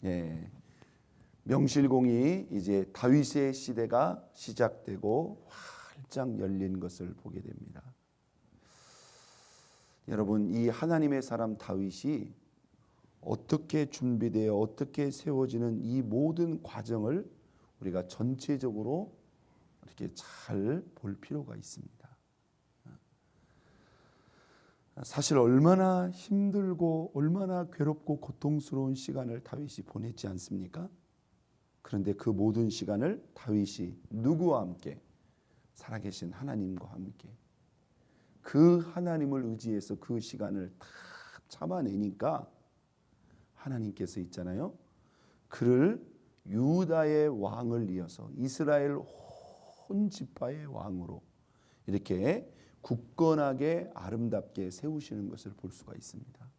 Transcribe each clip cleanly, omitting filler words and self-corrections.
예, 명실공히 이제 다윗의 시대가 시작되고 활짝 열린 것을 보게 됩니다. 여러분, 이 하나님의 사람 다윗이 어떻게 준비되어 어떻게 세워지는 이 모든 과정을 우리가 전체적으로 이렇게 잘 볼 필요가 있습니다. 사실 얼마나 힘들고 얼마나 괴롭고 고통스러운 시간을 다윗이 보냈지 않습니까? 그런데 그 모든 시간을 다윗이 누구와 함께? 살아계신 하나님과 함께 그 하나님을 의지해서 그 시간을 다 참아내니까 하나님께서 있잖아요, 그를 유다의 왕을 이어서 이스라엘 온 지파의 왕으로 이렇게 굳건하게 아름답게 세우시는 것을 볼 수가 있습니다.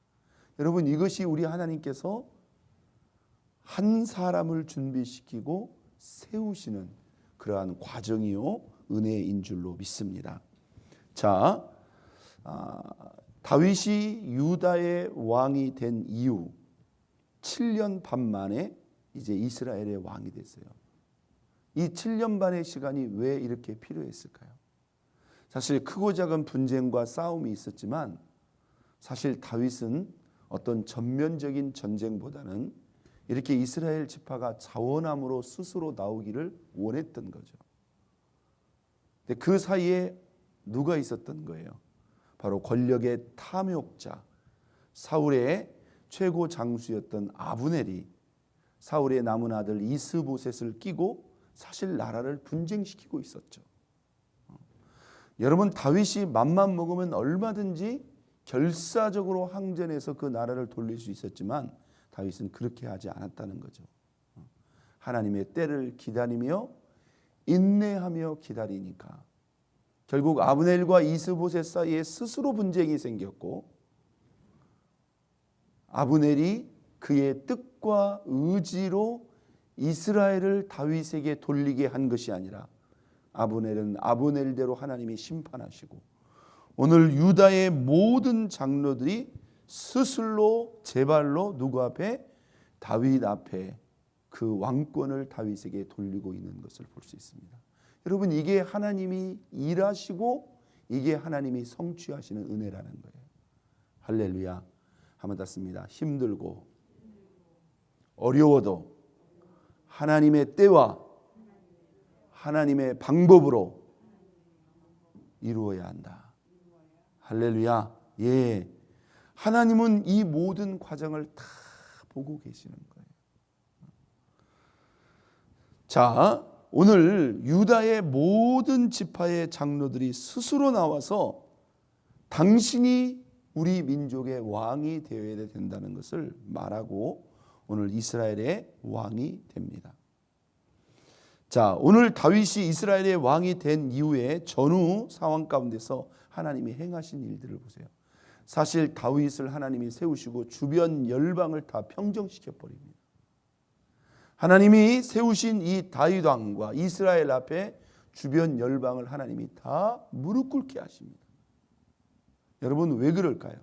여러분, 이것이 우리 하나님께서 한 사람을 준비시키고 세우시는 그러한 과정이요 은혜인 줄로 믿습니다. 자, 다윗이 유다의 왕이 된 이후 7년 반 만에 이제 이스라엘의 왕이 됐어요. 이 7년 반의 시간이 왜 이렇게 필요했을까요? 사실 크고 작은 분쟁과 싸움이 있었지만 사실 다윗은 어떤 전면적인 전쟁보다는 이렇게 이스라엘 지파가 자원함으로 스스로 나오기를 원했던 거죠. 근데 그 사이에 누가 있었던 거예요? 바로 권력의 탐욕자 사울의 최고 장수였던 아브넬이 사울의 남은 아들 이스보셋을 끼고 사실 나라를 분쟁시키고 있었죠. 여러분, 다윗이 맘만 먹으면 얼마든지 결사적으로 항전해서 그 나라를 돌릴 수 있었지만 다윗은 그렇게 하지 않았다는 거죠. 하나님의 때를 기다리며 인내하며 기다리니까 결국 아브넬과 이스보셋 사이에 스스로 분쟁이 생겼고, 아브넬이 그의 뜻과 의지로 이스라엘을 다윗에게 돌리게 한 것이 아니라 아브넬은 아브넬대로 하나님이 심판하시고 오늘 유다의 모든 장로들이 스스로 제발로 누구 앞에? 다윗 앞에 그 왕권을 다윗에게 돌리고 있는 것을 볼 수 있습니다. 여러분, 이게 하나님이 일하시고 이게 하나님이 성취하시는 은혜라는 거예요. 할렐루야. 한번 닿습니다. 힘들고 어려워도 하나님의 때와 하나님의 방법으로 이루어야 한다. 할렐루야. 예, 하나님은 이 모든 과정을 다 보고 계시는 거예요. 자, 오늘 유다의 모든 지파의 장로들이 스스로 나와서 당신이 우리 민족의 왕이 되어야 된다는 것을 말하고 오늘 이스라엘의 왕이 됩니다. 자, 오늘 다윗이 이스라엘의 왕이 된 이후에 전후 상황 가운데서 하나님이 행하신 일들을 보세요. 사실 다윗을 하나님이 세우시고 주변 열방을 다 평정시켜 버립니다. 하나님이 세우신 이 다윗 왕과 이스라엘 앞에 주변 열방을 하나님이 다 무릎 꿇게 하십니다. 여러분, 왜 그럴까요?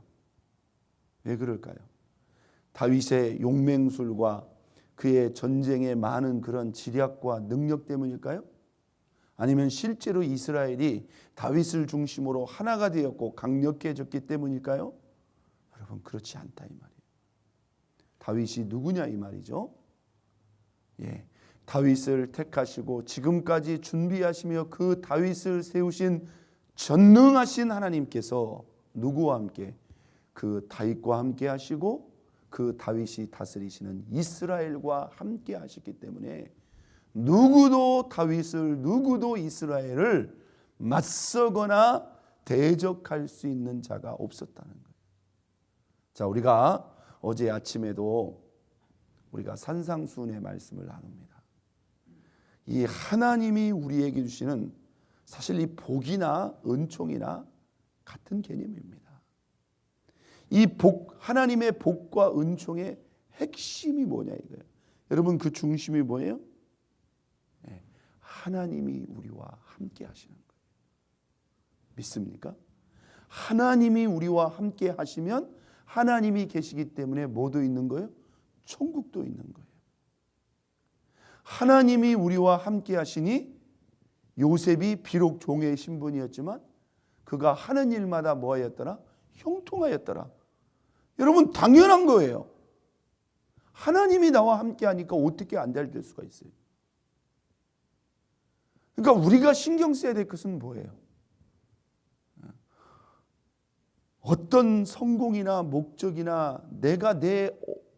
왜 그럴까요? 다윗의 용맹술과 그의 전쟁에 많은 그런 지략과 능력 때문일까요? 아니면 실제로 이스라엘이 다윗을 중심으로 하나가 되었고 강력해졌기 때문일까요? 여러분, 그렇지 않다 이 말이에요. 다윗이 누구냐 이 말이죠. 예, 다윗을 택하시고 지금까지 준비하시며 그 다윗을 세우신 전능하신 하나님께서 누구와 함께? 그 다윗과 함께 하시고 그 다윗이 다스리시는 이스라엘과 함께 하셨기 때문에 누구도 다윗을, 누구도 이스라엘을 맞서거나 대적할 수 있는 자가 없었다는 거예요. 자, 우리가 어제 아침에도 우리가 산상수훈의 말씀을 나눕니다. 이 하나님이 우리에게 주시는 사실 이 복이나 은총이나 같은 개념입니다. 이 복, 하나님의 복과 은총의 핵심이 뭐냐 이거예요. 여러분, 그 중심이 뭐예요? 네, 하나님이 우리와 함께 하시는 거예요. 믿습니까? 하나님이 우리와 함께 하시면 하나님이 계시기 때문에 뭐도 있는 거예요? 천국도 있는 거예요. 하나님이 우리와 함께 하시니 요셉이 비록 종의 신분이었지만 그가 하는 일마다 뭐하였더라? 형통하였더라. 여러분 당연한 거예요. 하나님이 나와 함께 하니까 어떻게 안 될 수가 있어요. 그러니까 우리가 신경 써야 될 것은 뭐예요? 어떤 성공이나 목적이나 내가 내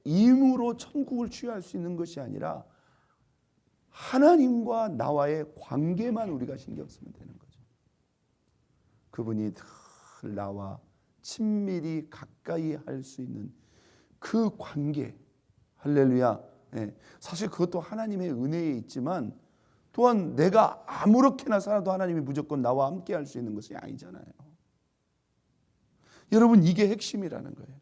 힘으로 천국을 취할 수 있는 것이 아니라 하나님과 나와의 관계만 우리가 신경 쓰면 되는 거죠. 그분이 늘 나와 친밀히 가까이 할 수 있는 그 관계. 할렐루야. 사실 그것도 하나님의 은혜에 있지만 또한 내가 아무렇게나 살아도 하나님이 무조건 나와 함께 할 수 있는 것이 아니잖아요. 여러분 이게 핵심이라는 거예요.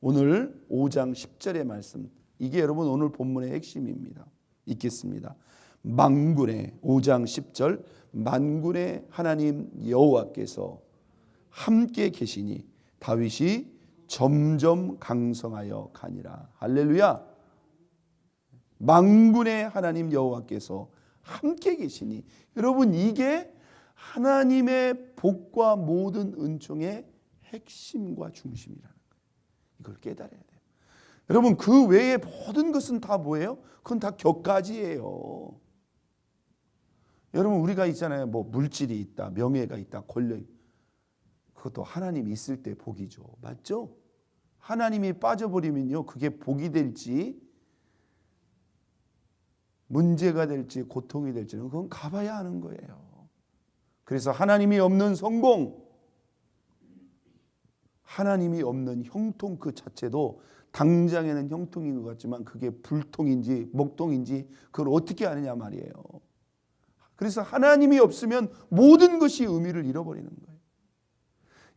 오늘 5장 10절의 말씀, 이게 여러분 오늘 본문의 핵심입니다. 읽겠습니다. 만군의 5장 10절, 만군의 하나님 여호와께서 함께 계시니 다윗이 점점 강성하여 가니라. 할렐루야. 만군의 하나님 여호와께서 함께 계시니, 여러분 이게 하나님의 복과 모든 은총의 핵심과 중심이라는 거예요. 이걸 깨달아야 돼요. 여러분 그 외의 모든 것은 다 뭐예요? 그건 다 격가지예요. 여러분 우리가 있잖아요. 뭐 물질이 있다, 명예가 있다, 권력, 그것도 하나님이 있을 때 복이죠. 맞죠? 하나님이 빠져버리면요, 그게 복이 될지 문제가 될지 고통이 될지는 그건 가봐야 하는 거예요. 그래서 하나님이 없는 성공, 하나님이 없는 형통 그 자체도 당장에는 형통인 것 같지만 그게 불통인지 목통인지 그걸 어떻게 아느냐 말이에요. 그래서 하나님이 없으면 모든 것이 의미를 잃어버리는 거예요.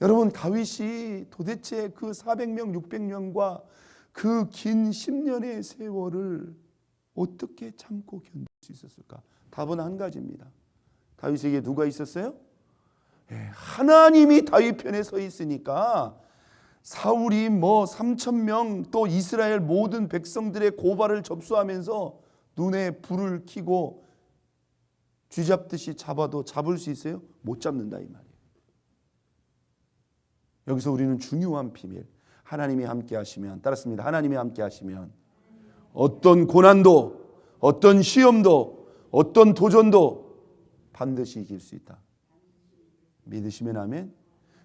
여러분 다윗이 도대체 그 400명 600명과 그 긴 10년의 세월을 어떻게 참고 견딜 수 있었을까? 답은 한 가지입니다. 다윗에게 누가 있었어요? 하나님이 다윗 편에 서 있으니까 사울이 뭐 3,000명 또 이스라엘 모든 백성들의 고발을 접수하면서 눈에 불을 켜고 쥐잡듯이 잡아도 잡을 수 있어요? 못 잡는다 이 말이에요. 여기서 우리는 중요한 비밀, 하나님이 함께 하시면, 따랐습니다. 하나님이 함께 하시면 어떤 고난도, 어떤 시험도, 어떤 도전도 반드시 이길 수 있다. 믿으시면 아멘.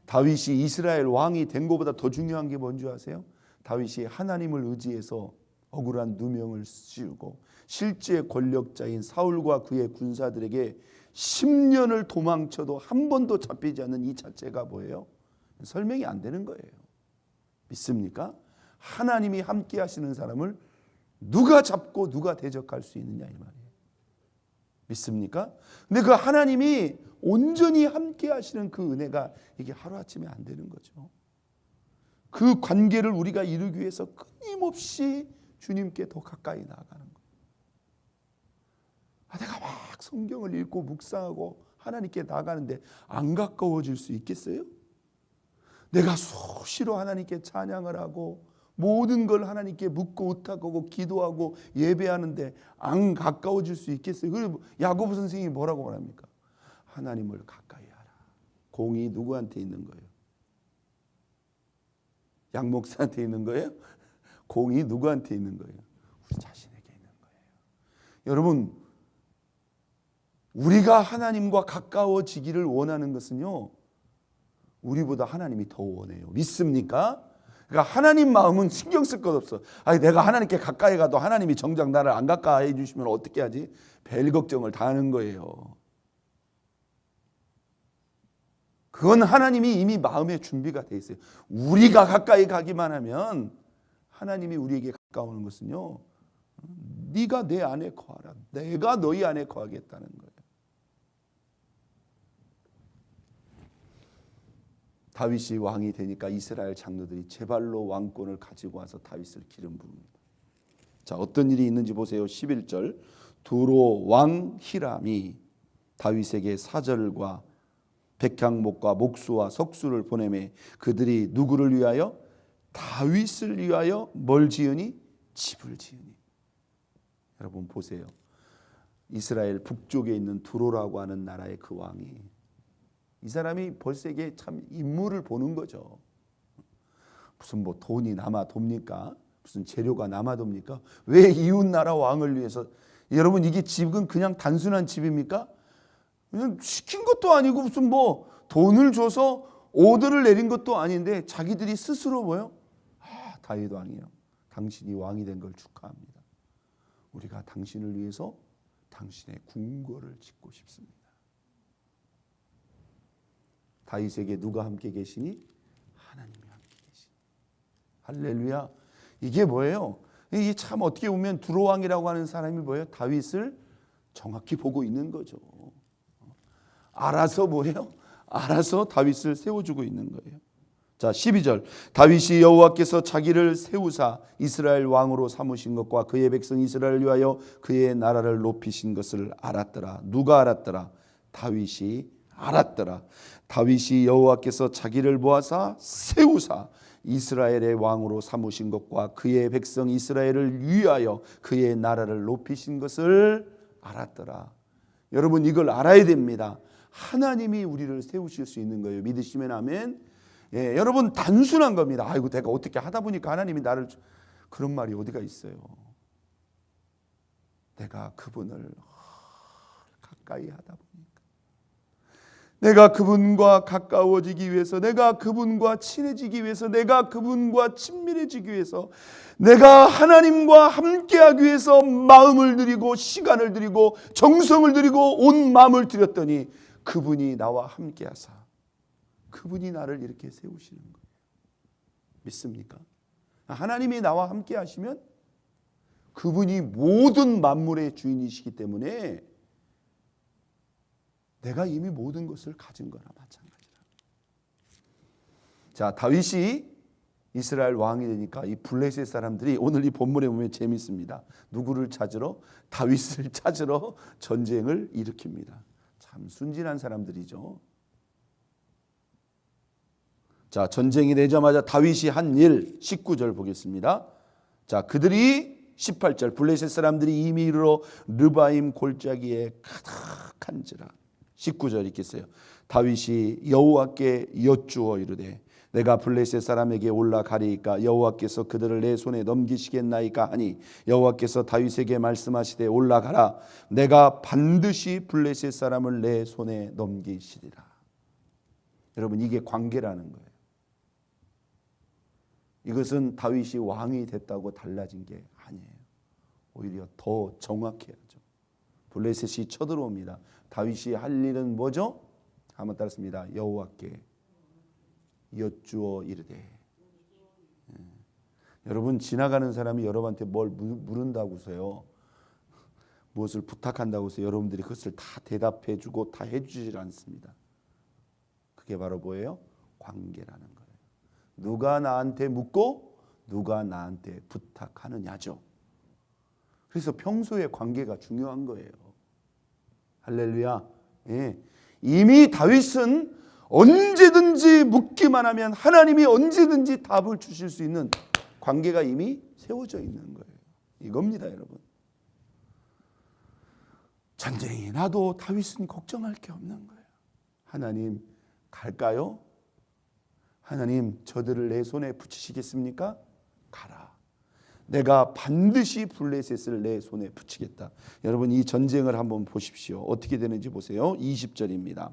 다윗이 이스라엘 왕이 된 것보다 더 중요한 게 뭔지 아세요? 다윗이 하나님을 의지해서 억울한 누명을 씌우고 실제 권력자인 사울과 그의 군사들에게 10년을 도망쳐도 한 번도 잡히지 않는 이 자체가 뭐예요? 설명이 안 되는 거예요. 믿습니까? 하나님이 함께 하시는 사람을 누가 잡고 누가 대적할 수 있느냐 이 말이에요. 믿습니까? 근데 그 하나님이 온전히 함께 하시는 그 은혜가 이게 하루아침에 안 되는 거죠. 그 관계를 우리가 이루기 위해서 끊임없이 주님께 더 가까이 나아가는 거예요. 내가 막 성경을 읽고 묵상하고 하나님께 나가는데 안 가까워질 수 있겠어요? 내가 수시로 하나님께 찬양을 하고 모든 걸 하나님께 묻고 의탁하고 기도하고 예배하는데 안 가까워질 수 있겠어요? 그리고 야고보 선생님이 뭐라고 말합니까? 하나님을 가까이 하라. 공이 누구한테 있는 거예요? 양 목사한테 있는 거예요? 공이 누구한테 있는 거예요? 우리 자신에게 있는 거예요. 여러분, 우리가 하나님과 가까워지기를 원하는 것은요, 우리보다 하나님이 더 원해요. 믿습니까? 그러니까 하나님 마음은 신경 쓸 것 없어. 내가 하나님께 가까이 가도 하나님이 정작 나를 안 가까이 해주시면 어떻게 하지? 별 걱정을 다 하는 거예요. 그건 하나님이 이미 마음의 준비가 돼 있어요. 우리가 가까이 가기만 하면 하나님이 우리에게 가까우는 것은요, 네가 내 안에 거하라. 내가 너희 안에 거하겠다는 거예요. 다윗이 왕이 되니까 이스라엘 장로들이 제발로 왕권을 가지고 와서 다윗을 기름 부읍니다. 자, 어떤 일이 있는지 보세요. 11절. 두로 왕 히람이 다윗에게 사절과 백향목과 목수와 석수를 보내매 그들이 누구를 위하여? 다윗을 위하여 뭘 지으니? 집을 지으니. 여러분 보세요. 이스라엘 북쪽에 있는 두로라고 하는 나라의 그 왕이, 이 사람이 벌써 이게 참 인물을 보는 거죠. 무슨 뭐 돈이 남아 돕니까? 무슨 재료가 남아 돕니까? 왜 이웃 나라 왕을 위해서? 여러분 이게 집은 그냥 단순한 집입니까? 그냥 시킨 것도 아니고 무슨 뭐 돈을 줘서 오더를 내린 것도 아닌데 자기들이 스스로 뭐요? 다윗 왕이요, 당신이 왕이 된 걸 축하합니다. 우리가 당신을 위해서 당신의 궁궐을 짓고 싶습니다. 다윗에게 누가 함께 계시니? 하나님이 함께 계시니. 할렐루야. 이게 뭐예요? 이게 참 어떻게 보면 두로 왕이라고 하는 사람이 뭐예요? 다윗을 정확히 보고 있는 거죠. 알아서 뭐예요? 알아서 다윗을 세워주고 있는 거예요. 자, 12절. 다윗이 여호와께서 자기를 세우사 이스라엘 왕으로 삼으신 것과 그의 백성 이스라엘을 위하여 그의 나라를 높이신 것을 알았더라. 누가 알았더라? 다윗이 알았더라. 다윗이 여호와께서 자기를 모아사 세우사 이스라엘의 왕으로 삼으신 것과 그의 백성 이스라엘을 위하여 그의 나라를 높이신 것을 알았더라. 여러분 이걸 알아야 됩니다. 하나님이 우리를 세우실 수 있는 거예요. 믿으시면 아멘. 예, 여러분 단순한 겁니다. 아이고 내가 어떻게 하다 보니까 하나님이 나를, 그런 말이 어디가 있어요. 내가 그분을 가까이 하다 보니까, 내가 그분과 가까워지기 위해서, 내가 그분과 친해지기 위해서, 내가 그분과 친밀해지기 위해서, 내가 하나님과 함께하기 위해서 마음을 들이고 시간을 들이고 정성을 들이고 온 마음을 들였더니 그분이 나와 함께하사 그분이 나를 이렇게 세우시는 거예요. 믿습니까? 하나님이 나와 함께 하시면 그분이 모든 만물의 주인이시기 때문에 내가 이미 모든 것을 가진 거나 마찬가지라. 자, 다윗이 이스라엘 왕이 되니까 이 블레셋 사람들이 오늘 이 본문에 보면 재밌습니다. 누구를 찾으러? 다윗을 찾으러 전쟁을 일으킵니다. 참 순진한 사람들이죠. 자, 전쟁이 되자마자 다윗이 한 일 19절 보겠습니다. 자, 그들이 18절 블레셋 사람들이 이미 이르러 르바임 골짜기에 가득한지라. 19절 읽겠어요. 다윗이 여호와께 여쭈어 이르되 내가 블레셋 사람에게 올라가리이까 여호와께서 그들을 내 손에 넘기시겠나이까 하니 여호와께서 다윗에게 말씀하시되 올라가라. 내가 반드시 블레셋 사람을 내 손에 넘기시리라. 여러분 이게 관계라는 거예요. 이것은 다윗이 왕이 됐다고 달라진 게 아니에요. 오히려 더 정확해야죠. 블레셋이 쳐들어옵니다. 다윗이 할 일은 뭐죠? 한번 따랐습니다. 여호와께 여쭈어 이르되. 여러분 지나가는 사람이 여러분한테 뭘 물은다고서요, 무엇을 부탁한다고 해서 여러분들이 그것을 다 대답해 주고 다 해주질 않습니다. 그게 바로 뭐예요? 관계라는 거예요. 누가 나한테 묻고 누가 나한테 부탁하느냐죠. 그래서 평소에 관계가 중요한 거예요. 할렐루야. 예. 이미 다윗은 언제든지 묻기만 하면 하나님이 언제든지 답을 주실 수 있는 관계가 이미 세워져 있는 거예요. 이겁니다, 여러분. 전쟁이 나도 다윗은 걱정할 게 없는 거예요. 하나님 갈까요? 하나님 저들을 내 손에 붙이시겠습니까? 가라. 내가 반드시 블레셋을 내 손에 붙이겠다. 여러분 이 전쟁을 한번 보십시오. 어떻게 되는지 보세요. 20절입니다.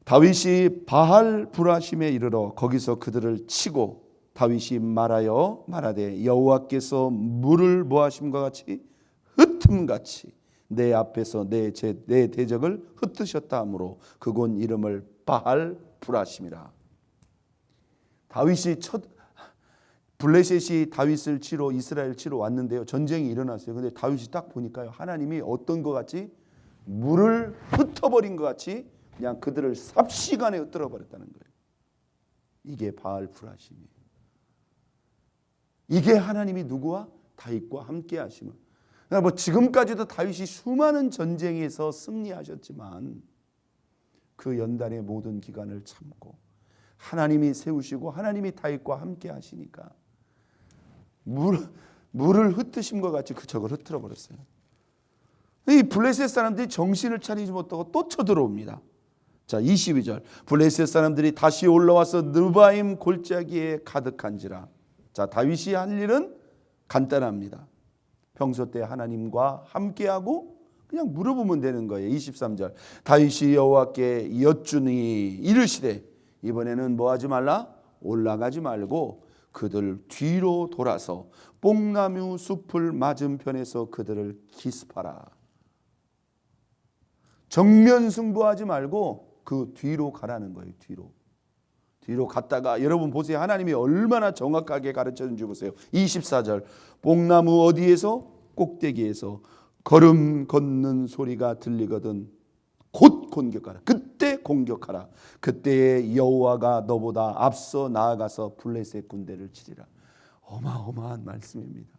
다윗이 바할 브라심에 이르러 거기서 그들을 치고 다윗이 말하여 말하되 여호와께서 물을 모하심과 같이 흩음같이 내 앞에서 내 대적을 흩으셨다 하므로 그곳 이름을 바할 브라심이라. 다윗이 블레셋이 다윗을 치러 이스라엘 치러 왔는데요. 전쟁이 일어났어요. 근데 다윗이 딱 보니까요. 하나님이 어떤 것 같이 물을 흩어버린 것 같이 그냥 그들을 삽시간에 흩어져 버렸다는 거예요. 이게 바알 브라심이에요. 이게 하나님이 누구와? 다윗과 함께 하심을. 뭐 지금까지도 다윗이 수많은 전쟁에서 승리하셨지만 그 연단의 모든 기간을 참고 하나님이 세우시고 하나님이 다윗과 함께 하시니까 물을 흩으심과 같이 그 적을 흩트려 버렸어요. 이 블레셋 사람들이 정신을 차리지 못하고 또 쳐들어옵니다. 자, 22절. 블레셋 사람들이 다시 올라와서 느바임 골짜기에 가득한지라. 자, 다윗이 할 일은 간단합니다. 평소 때 하나님과 함께하고 그냥 물어보면 되는 거예요. 23절. 다윗이 여호와께 여쭈니 이르시되, 이번에는 뭐 하지 말라? 올라가지 말고 그들 뒤로 돌아서 뽕나무 숲을 맞은편에서 그들을 기습하라. 정면 승부하지 말고 그 뒤로 가라는 거예요. 뒤로 갔다가, 여러분 보세요. 하나님이 얼마나 정확하게 가르쳐준지 보세요. 24절. 뽕나무 어디에서? 꼭대기에서 걸음 걷는 소리가 들리거든 곧 공격하라. 그때 공격하라. 그때에 여호와가 너보다 앞서 나아가서 블레셋 군대를 치리라. 어마어마한 말씀입니다.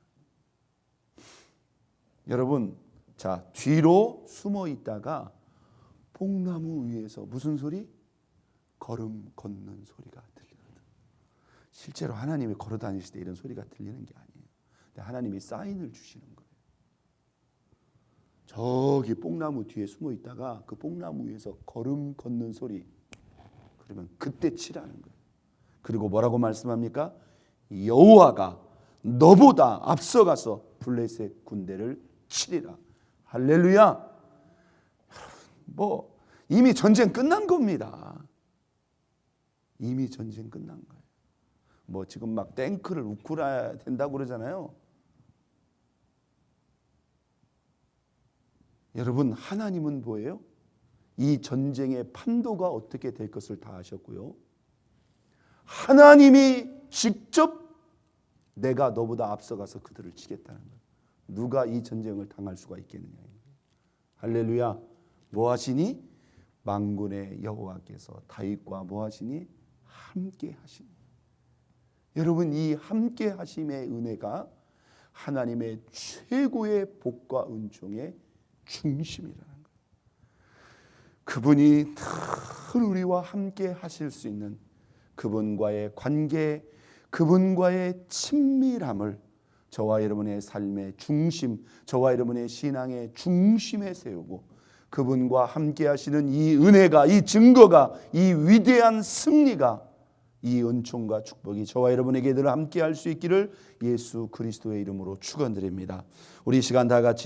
여러분, 자, 뒤로 숨어 있다가 뽕나무 위에서 무슨 소리? 걸음 걷는 소리가 들리거든. 실제로 하나님이 걸어 다니실 때 이런 소리가 들리는 게 아니에요. 근데 하나님이 사인을 주시는 거예요. 저기 뽕나무 뒤에 숨어 있다가 그 뽕나무 위에서 걸음 걷는 소리, 그러면 그때 치라는 거예요. 그리고 뭐라고 말씀합니까? 여호와가 너보다 앞서가서 블레셋 군대를 치리라. 할렐루야. 뭐 이미 전쟁 끝난 겁니다. 이미 전쟁 끝난 거예요. 뭐 지금 막 탱크를 우크라야 된다고 그러잖아요. 여러분, 하나님은 뭐예요? 이 전쟁의 판도가 어떻게 될 것을 다 아셨고요. 하나님이 직접 내가 너보다 앞서가서 그들을 치겠다는 거예요. 누가 이 전쟁을 당할 수가 있겠느냐. 할렐루야. 뭐 하시니? 만군의 여호와께서 다윗과 뭐 하시니? 함께 하시니. 여러분, 이 함께 하심의 은혜가 하나님의 최고의 복과 은총의 중심이라는 거예요. 그분이 늘 우리와 함께 하실 수 있는 그분과의 관계, 그분과의 친밀함을 저와 여러분의 삶의 중심, 저와 여러분의 신앙의 중심에 세우고, 그분과 함께 하시는 이 은혜가, 이 증거가, 이 위대한 승리가, 이 은총과 축복이 저와 여러분에게 늘 함께 할 수 있기를 예수 그리스도의 이름으로 축원드립니다. 우리 시간 다 같이